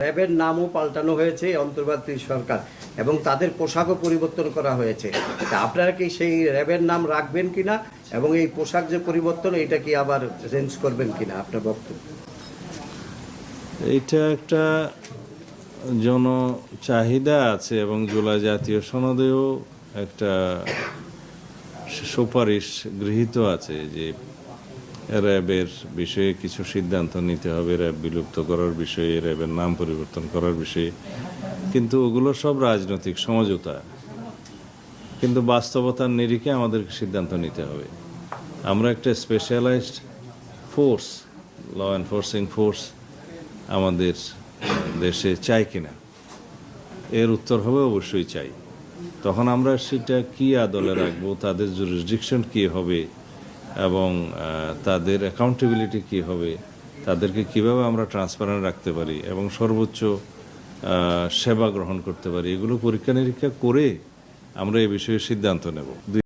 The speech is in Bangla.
র্যাবের নামও পাল্টানো হয়েছে অন্তর্বর্তী সরকার এবং তাদের পোশাকও পরিবর্তন করা হয়েছে। তা আপনারা কি সেই র্যাবের নাম রাখবেন কিনা এবং এই পোশাক যে পরিবর্তন এটা কি আবার চেঞ্জ করবেন কিনা আপনার বক্তব্য? এটা একটা জন চাহিদা আছে এবং জুলাই জাতীয় সনদেও একটা সুপারিশ গৃহীত আছে যে র্যাবের বিষয়ে কিছু সিদ্ধান্ত নিতে হবে, র্যাব বিলুপ্ত করার বিষয়ে, র্যাবের নাম পরিবর্তন করার বিষয়ে। কিন্তু ওগুলো সব রাজনৈতিক সমঝোতা, কিন্তু বাস্তবতার নিরিখে আমাদেরকে সিদ্ধান্ত নিতে হবে। আমরা একটা specialised force, law enforcing force আমাদের দেশে চাই কিনা, এর উত্তর হবে অবশ্যই চাই। তখন আমরা সেটা কি আদলে রাখবো, তাদের জুরিসডিকশন কি হবে এবং তাদের অ্যাকাউন্টেবিলিটি কি হবে, তাদেরকে কিভাবে আমরা ট্রান্সপারেন্ট রাখতে পারি এবং সর্বোচ্চ সেবা গ্রহণ করতে পারি, এগুলো পরীক্ষা নিরীক্ষা করে আমরা এই বিষয়ে সিদ্ধান্ত নেব।